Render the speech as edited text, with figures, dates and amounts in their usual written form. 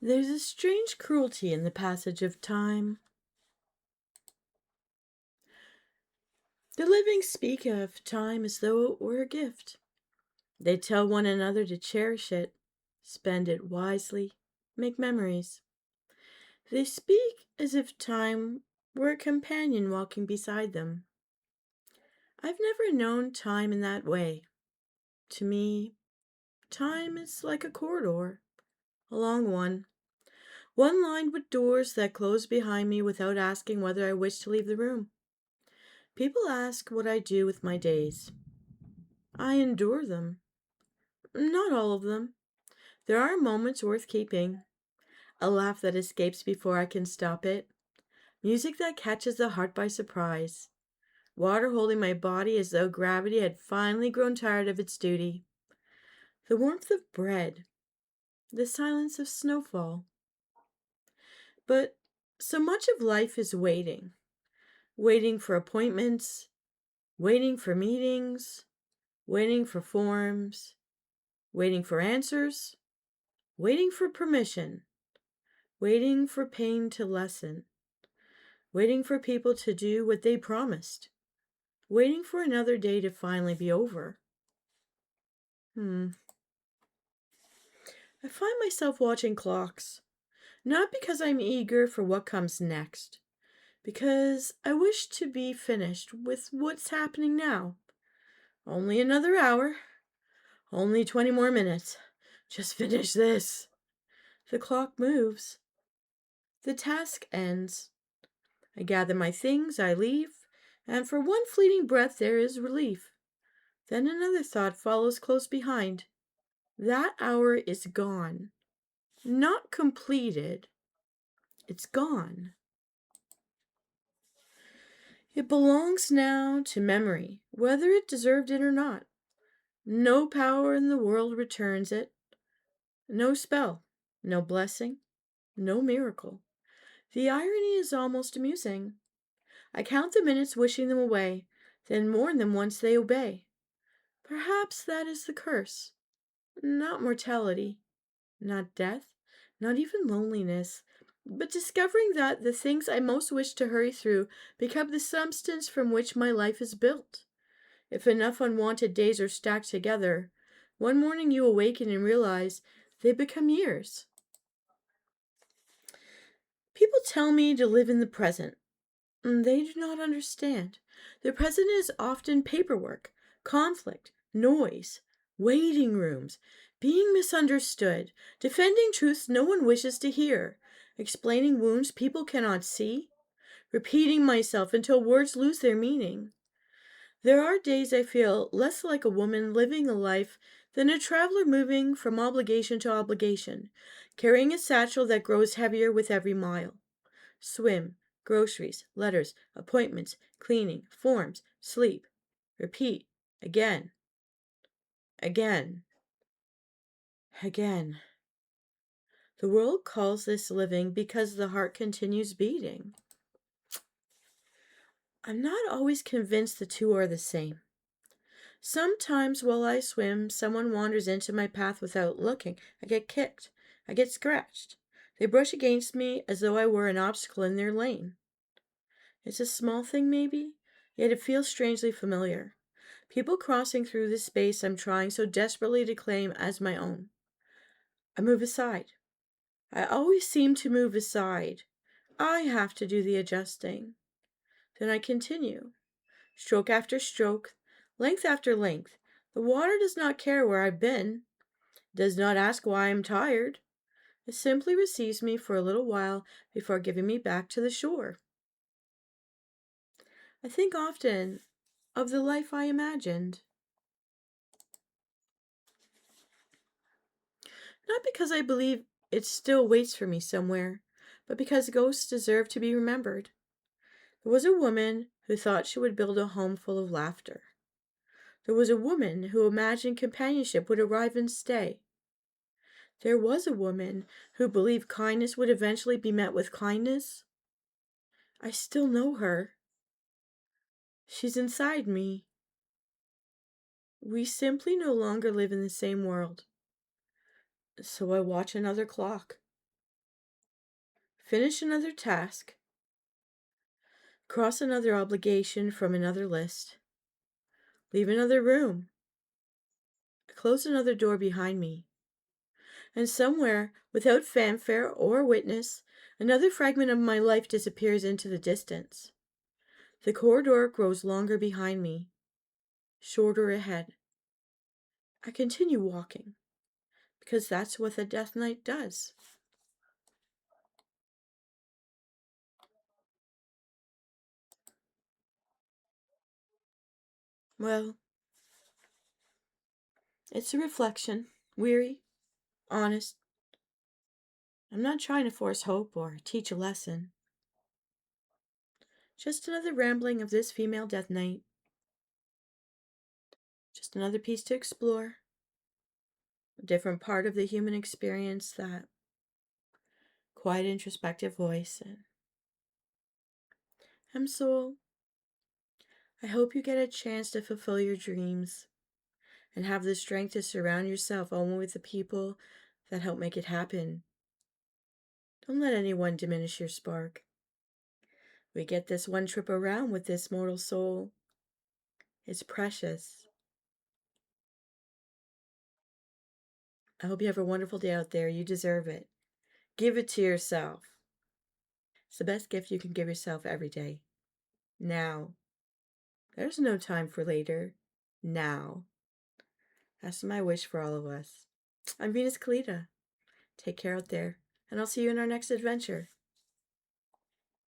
There's a strange cruelty in the passage of time. The living speak of time as though it were a gift. They tell one another to cherish it, spend it wisely, make memories. They speak as if time were a companion walking beside them. I've never known time in that way. To me, time is like a corridor, a long one, one lined with doors that close behind me without asking whether I wish to leave the room. People ask what I do with my days. I endure them. Not all of them. There are moments worth keeping. A laugh that escapes before I can stop it. Music that catches the heart by surprise. Water holding my body as though gravity had finally grown tired of its duty. The warmth of bread. The silence of snowfall. But so much of life is waiting. Waiting for appointments. Waiting for meetings. Waiting for forms. Waiting for answers. Waiting for permission. Waiting for pain to lessen. Waiting for people to do what they promised. Waiting for another day to finally be over. I find myself watching clocks, not because I'm eager for what comes next, because I wish to be finished with what's happening now. Only another hour, only 20 more minutes. Just finish this. The clock moves. The task ends. I gather my things, I leave, and for one fleeting breath there is relief. Then another thought follows close behind. That hour is gone. Not completed. It's gone. It belongs now to memory, whether it deserved it or not. No power in the world returns it. No spell, no blessing, no miracle. The irony is almost amusing. I count the minutes wishing them away, then mourn them once they obey. Perhaps that is the curse. Not mortality, not death, not even loneliness, but discovering that the things I most wish to hurry through become the substance from which my life is built. If enough unwanted days are stacked together, one morning you awaken and realize they become years. People tell me to live in the present. They do not understand. The present is often paperwork, conflict, noise, waiting rooms, being misunderstood, defending truths no one wishes to hear, explaining wounds people cannot see, repeating myself until words lose their meaning. There are days I feel less like a woman living a life than a traveler moving from obligation to obligation, carrying a satchel that grows heavier with every mile. Swim, groceries, letters, appointments, cleaning, forms, sleep. Repeat, again, again, again. The world calls this living because the heart continues beating. I'm not always convinced the two are the same. Sometimes while I swim, someone wanders into my path without looking. I get kicked. I get scratched. They brush against me as though I were an obstacle in their lane. It's a small thing, maybe, yet it feels strangely familiar. People crossing through the space I'm trying so desperately to claim as my own. I move aside. I always seem to move aside. I have to do the adjusting. Then I continue. Stroke after stroke, length after length. The water does not care where I've been, does not ask why I'm tired. It simply receives me for a little while before giving me back to the shore. I think often of the life I imagined. Not because I believe it still waits for me somewhere, but because ghosts deserve to be remembered. There was a woman who thought she would build a home full of laughter. There was a woman who imagined companionship would arrive and stay. There was a woman who believed kindness would eventually be met with kindness. I still know her. She's inside me. We simply no longer live in the same world. So I watch another clock. Finish another task, cross another obligation from another list, leave another room, close another door behind me, and somewhere, without fanfare or witness, another fragment of my life disappears into the distance. The corridor grows longer behind me, shorter ahead. I continue walking, because that's what the death knight does. Well, it's a reflection, weary, honest. I'm not trying to force hope or teach a lesson. Just another rambling of this female death knight. Just another piece to explore. A different part of the human experience, that quiet, introspective voice. And Msoul, I hope you get a chance to fulfill your dreams and have the strength to surround yourself only with the people that help make it happen. Don't let anyone diminish your spark. We get this one trip around with this mortal soul. It's precious. I hope you have a wonderful day out there. You deserve it. Give it to yourself. It's the best gift you can give yourself every day. Now. There's no time for later. Now. That's my wish for all of us. I'm Venus Callida. Take care out there, and I'll see you in our next adventure.